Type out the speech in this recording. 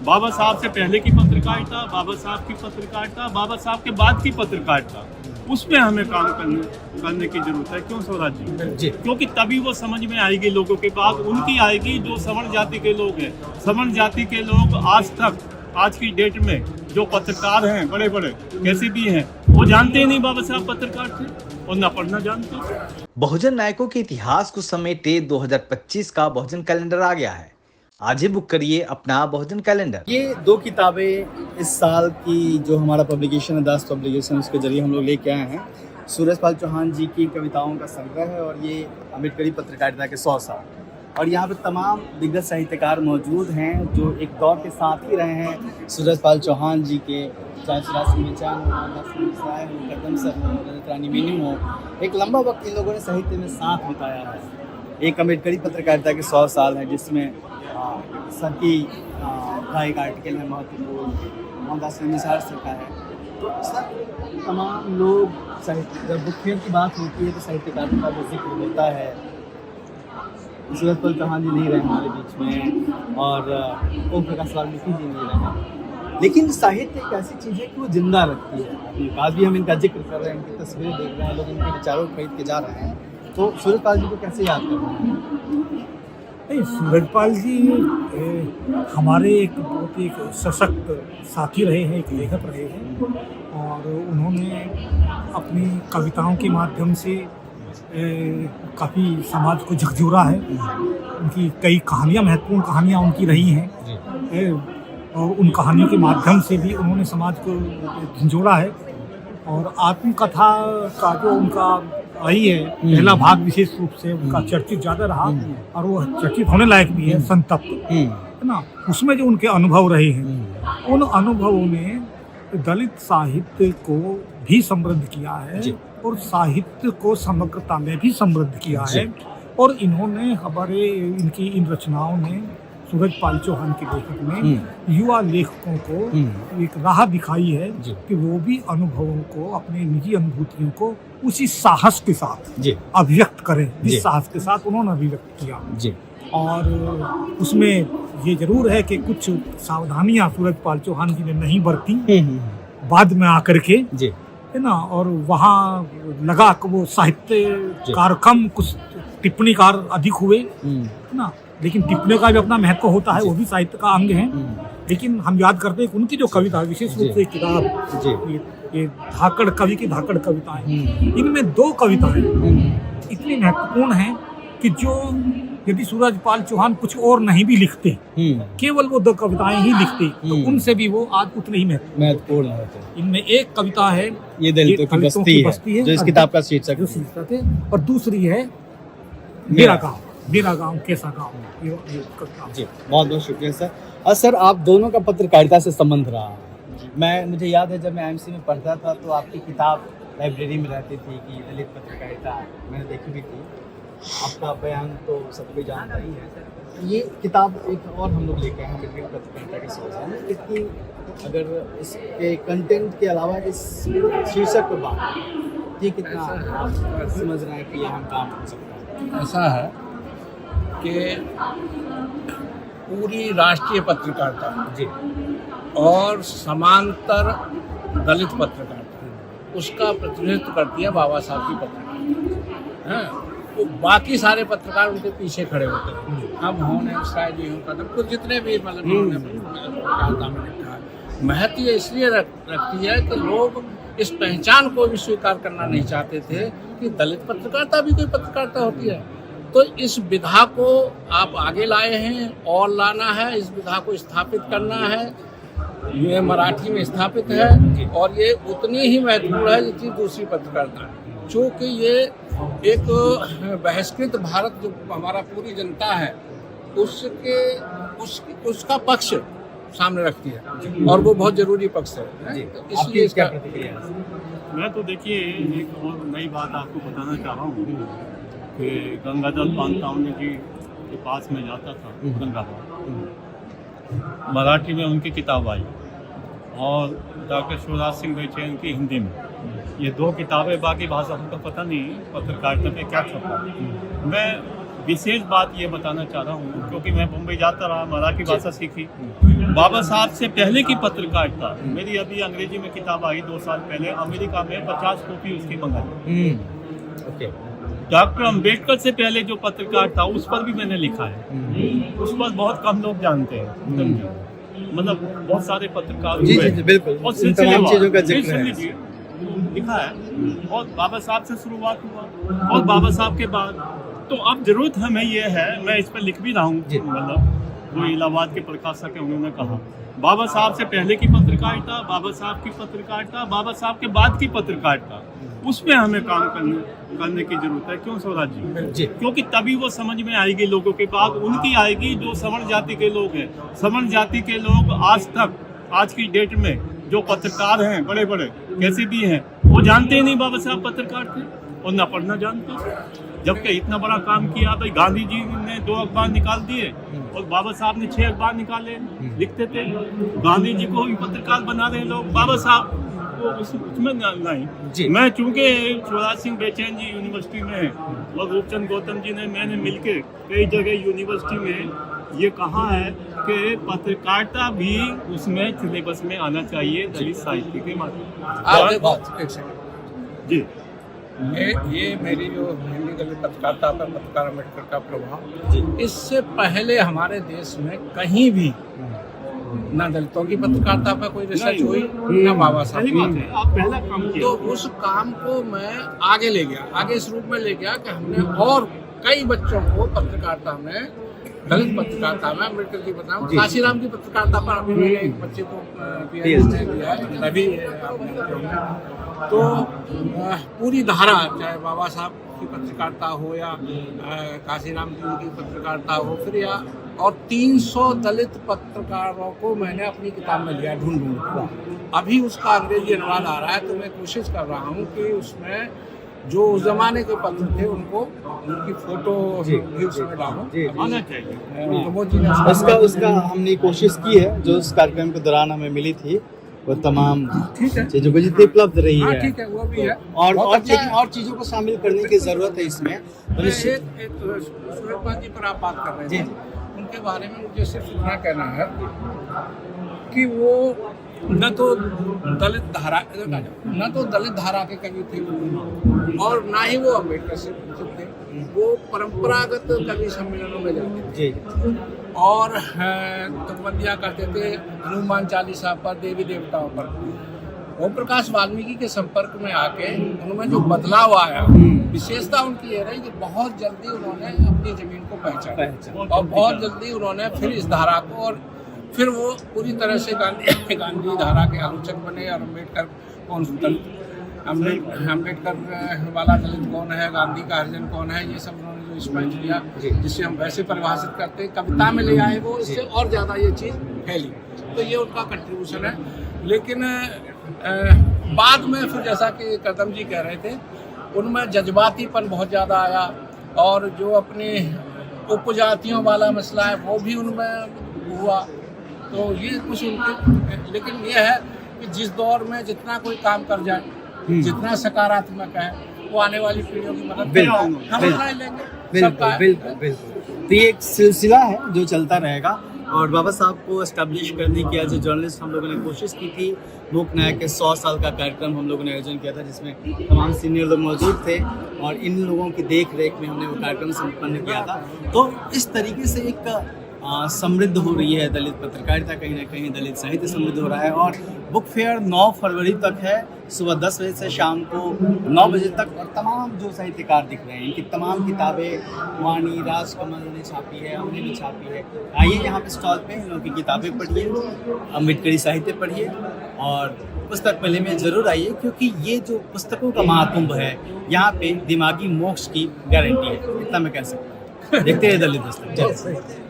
बाबा साहब से पहले की पत्रकारिता, बाबा साहब की पत्रकारिता, बाबा साहब के बाद की पत्रकारिता, उसमें हमें काम करने की जरूरत है। क्यों स्वराज जी? क्योंकि तभी वो समझ में आएगी लोगों के पास, उनकी आएगी जो सवर्ण जाति के लोग हैं। सवर्ण जाति के लोग आज तक, आज की डेट में जो पत्रकार हैं बड़े बड़े कैसे भी हैं, वो जानते ही नहीं बाबा साहब पत्रकार थे और न पढ़ना जानते। बहुजन नायकों के इतिहास को समेटे 2025 का बहुजन कैलेंडर आ गया है। आज ही बुक करिए अपना बहुजन कैलेंडर। ये 2 किताबें इस साल की जो हमारा पब्लिकेशन है, दास पब्लिकेशन, उसके जरिए हम लोग लेके आए हैं। सूरजपाल चौहान जी की कविताओं का संग्रह है और ये अम्बेडकरी पत्रकारिता के 100 साल। और यहाँ पे तमाम दिग्गज साहित्यकार मौजूद हैं जो एक दौर के साथ ही रहे हैं सूरजपाल चौहान जी के, चाहे शिवराज सिंह मेहचान हो, कदम सर हो, रानी मेनू हो। एक लंबा वक्त इन लोगों ने साहित्य में साथ बिताया है। एक अम्बेडकरी पत्रकारिता के 100 साल है जिसमें सर की का एक आर्टिकल है महत्वपूर्ण, मोहनदास निसार सर का है। तो सर तमाम लोग साहित्य, जब बुक फेयर की बात होती है तो साहित्यकारों का भी जिक्र होता है। सूरजपाल चौहान जी नहीं रहे हमारे बीच में और ओम प्रकाश वाल्मीकि जी नहीं रहे, लेकिन साहित्य एक ऐसी चीज़ है कि वो जिंदा रखती है। आज भी हम इनका जिक्र कर रहे हैं, इनकी तस्वीरें देख रहे हैं, लोग इनके विचारों को खरीद के जा रहे हैं। तो सूरजपाल जी को कैसे याद कर रहे हैं? नहीं, सूरजपाल जी हमारे एक बहुत ही सशक्त साथी रहे हैं, एक लेखक रहे हैं और उन्होंने अपनी कविताओं के माध्यम से काफ़ी समाज को झकझोरा है। उनकी कई कहानियाँ, महत्वपूर्ण कहानियाँ उनकी रही हैं और उन कहानियों के माध्यम से भी उन्होंने समाज को झंझोड़ा है। और आत्मकथा का जो उनका आई है पहला भाग, विशेष रूप से उनका चर्चित ज़्यादा रहा और वो चर्चित होने लायक भी है, संतप्त, है ना। उसमें जो उनके अनुभव रहे हैं, उन अनुभवों ने दलित साहित्य को भी समृद्ध किया है और साहित्य को समग्रता में भी समृद्ध किया है। और इन्होंने हमारे इनकी इन रचनाओं ने, सूरजपाल चौहान के लेखक ने युवा लेखकों को एक राह दिखाई है कि वो भी अनुभवों को, अपने निजी अनुभूतियों को उसी साहस के साथ अभिव्यक्त करें जिस साहस के साथ उन्होंने अभिव्यक्त किया। और उसमें ये जरूर है कि कुछ सावधानियां सूरजपाल चौहान जी ने नहीं बरती बाद में आकर के, है ना। और वहाँ लगा कि वो साहित्यकार कम, कुछ टिप्पणीकार अधिक हुए, है ना। लेकिन टिप्पणी का भी अपना महत्व होता है, वो भी साहित्य का अंग है। लेकिन हम याद करते हैं कि उनकी जो कविता, विशेष रूप से किताब ये धाकड़, कवि की धाकड़ कविताएं, इनमें 2 कविताएं इतनी महत्वपूर्ण हैं कि जो यदि सूरजपाल चौहान कुछ और नहीं भी लिखते, केवल वो 2 कविताएं ही लिखते, तो उनसे भी वो आज उतने ही महत्वपूर्ण होते हैं। इनमें एक कविता है ये दलितों की बस्ती है, जो इस किताब का शीर्षक है, और दूसरी है मेरा गाँव, मेरा गाँव कैसा गाँव। जी, बहुत बहुत शुक्रिया सर। और सर, आप दोनों का पत्रकारिता से संबंध रहा। मुझे याद है जब मैं एमसी में पढ़ता था तो आपकी किताब लाइब्रेरी में रहती थी कि दलित पत्रकारिता, मैंने देखी भी थी। आपका बयान तो सब कोई जानता ही है। ये किताब एक और हम लोग लेके आए हैं, दलित पत्रकारिता के सोच, कितनी, अगर इसके कंटेंट के अलावा इस शीर्षक पर बात, ये कितना आप समझ रहे हैं कि ये हम काम कर सकते हैं? ऐसा है कि पूरी राष्ट्रीय पत्रकारिता और समांतर दलित पत्रकारिता, उसका प्रतिनिधित्व करती है बाबा साहब की पत्रकारिता, हैं। तो बाकी सारे पत्रकार उनके पीछे खड़े होते हैं। हम होने शायद ये होता था कुछ, जितने भी मतलब महत्व इसलिए रखती है कि लोग इस पहचान को भी स्वीकार करना नहीं चाहते थे कि दलित पत्रकारिता भी कोई पत्रकारिता होती है। तो इस विधा को आप आगे लाए हैं और लाना है, इस विधा को स्थापित करना है। ये मराठी में स्थापित है और ये उतनी ही महत्वपूर्ण है जितनी दूसरी पत्रकारिता है, चूँकि ये एक बहिष्कृत भारत जो हमारा पूरी जनता है उसका पक्ष सामने रखती है और वो बहुत जरूरी पक्ष है। तो इसलिए इसका प्रतिक्रिया है। मैं तो देखिए एक और नई बात आपको बताना चाह रहा हूँ कि गंगाधर पानतावनी जी के पास में जाता था गंगाधर, मराठी में उनकी किताब आई और डॉक्टर शिवराज सिंह मेहचान की हिंदी में। ये 2 किताबें, बाकी भाषाओं का पता नहीं पत्रकारिता पे क्या छपा। मैं विशेष बात ये बताना चाह रहा हूँ क्योंकि मैं मुंबई जाता रहा, मराठी भाषा सीखी बाबा साहब से पहले की पत्रकारिता, मेरी अभी अंग्रेजी में किताब आई 2 साल पहले, अमेरिका में 50 कॉपी उसकी मंगाई। ओके। डॉक्टर अंबेडकर से पहले जो पत्रकार था उस पर भी मैंने लिखा है, उस पर बहुत कम लोग जानते हैं। मतलब बहुत सारे पत्रकार जी हुए जी बिल्कुल, और इन तमाम चीज़ों का जिक्र सुन है। लीजिए, लिखा है। और बाबा साहब से शुरुआत हुआ और बाबा साहब के बाद तो अब जरूरत हमें ये है, मैं इस पर लिख भी रहा हूँ, मतलब वो इलाहाबाद के प्रकाशक है, उन्होंने कहा बाबा साहब से पहले की पत्रकारिता, बाबा साहब की पत्रकारिता, बाबा साहब के बाद की पत्रकारिता, उसमें हमें काम करने की जरूरत है। क्यों स्वराज जी? क्योंकि तभी वो समझ में आएगी लोगों के बाद, उनकी आएगी जो सवर्ण जाति के लोग हैं। सवर्ण जाति के लोग आज तक, आज की डेट में जो पत्रकार हैं बड़े बड़े कैसे भी हैं, वो जानते ही नहीं बाबा साहब पत्रकार थे और ना पढ़ना जानते। जबकि इतना बड़ा काम किया भाई, गांधी जी ने 2 अखबार निकाल दिए और बाबा साहब ने 6 अखबार निकाले, लिखते थे। गांधी जी को भी पत्रकार बना रहे लोग, बाबा साहब को उसमें नहीं। मैं चूंकि शिवराज सिंह बेचैन जी यूनिवर्सिटी में है और रूपचंद गौतम जी ने, मैंने मिलकर कई जगह यूनिवर्सिटी में ये कहा है कि पत्रकारिता भी उसमें सिलेबस में आना चाहिए दलित साहित्य के माध्यम जी। ये मेरी जो हिंदी दलित पत्रकारिता पर पत्रकार अम्बेडकर का प्रभाव, इससे पहले हमारे देश में कहीं भी ना दलितों की पत्रकारिता पर कोई रिसर्च हुई, ना बाबा साहब की। आप पहला काम किया। तो उस काम को मैं आगे ले गया, आगे इस रूप में ले गया कि हमने और कई बच्चों को पत्रकारिता में, दलित पत्रकारिता में, अम्बेडकर की बताऊँ, काशीराम की पत्रकारिता पर अभी मैंने एक बच्चे को PhD दिया है, रवि। तो पूरी धारा, चाहे बाबा साहब की पत्रकारिता हो या काशीराम जी की पत्रकारिता हो, फिर या और 300 दलित पत्रकारों को मैंने अपनी किताब में लिया ढूंढ ढूंढ। अभी उसका अंग्रेजी अनुवाद आ रहा है, तो मैं कोशिश कर रहा हूँ कि उसमें जो उस जमाने के पत्र थे उनको, उनकी फोटो भी उसमें डालूं। आना चाहिए। उसका हमने कोशिश की है, जो उस कार्यक्रम के दौरान हमें मिली थी, वो तमाम चीज़ों को जितनी उपलब्ध रही है। ठीक है, वो भी है। और चीज़ों को शामिल करने की जरूरत है इसमें। एक सुरेश जी पर आप बात कर रहे थे, उनके बारे में मुझे सिर्फ इतना कहना है कि वो न तो दलित धारा के कवि थे और ना ही वो अम्बेडकर से थे। वो परंपरागत कवि सम्मेलनों में जाते थे और तुकबंदियाँ करते थे हनुमान चालीसा पर, देवी देवताओं पर। ओम प्रकाश वाल्मीकि के संपर्क में आके उनमें जो बदलाव आया, विशेषता उनकी ये रही कि बहुत जल्दी उन्होंने अपनी जमीन को पहचाना और बहुत जल्दी उन्होंने फिर इस धारा को, और फिर वो पूरी तरह से गांधी धारा के आलोचक बने। और अम्बेडकर वाला दलित कौन है, गांधी का हरिजन कौन है, ये सब उन्होंने जो स्पष्ट किया, जिससे हम वैसे परिभाषित करते हैं, कविता में ले आए वो, इससे और ज़्यादा ये चीज़ फैली। तो ये उनका कंट्रीब्यूशन है। लेकिन बाद में फिर जैसा कि कदम जी कह रहे थे, उनमें जज्बातीपन बहुत ज़्यादा आया और जो अपने उपजातियों वाला मसला है वो भी उनमें हुआ। तो ये कुछ उनके, लेकिन ये है कि जिस दौर में जितना कोई काम कर जाए, जितना सकारात्मक है, वो आने वाली पीढ़ियों की मदद बिल्कुल। तो ये एक सिलसिला है जो चलता रहेगा। और बाबा साहब को एस्टैब्लिश करने की आज जर्नलिस्ट हम लोगों ने कोशिश की थी। मूक नायक के 100 साल का कार्यक्रम हम लोगों ने आयोजन किया था, जिसमें तमाम सीनियर लोग मौजूद थे और इन लोगों की देख रेख में हमने वो कार्यक्रम संपन्न किया था। तो इस तरीके से एक समृद्ध हो रही है दलित पत्रकारिता, कहीं ना कहीं दलित साहित्य समृद्ध हो रहा है। और बुक फेयर 9 फरवरी तक है, सुबह 10 बजे से शाम को 9 बजे तक। और तमाम जो साहित्यकार दिख रहे हैं, इनकी तमाम किताबें वाणी, राजकमल ने छापी है, हमने भी छापी है। आइए यहाँ पे स्टॉल पे इन लोगों की किताबें पढ़िए, अम्बेडकरी साहित्य पढ़िए और पुस्तक मेले में ज़रूर आइए, क्योंकि ये जो पुस्तकों का महाकुंभ है, यहाँ पे दिमागी मोक्ष की गारंटी है, इतना मैं कह सकता हूँ। देखते रहिए दलित पुस्तक।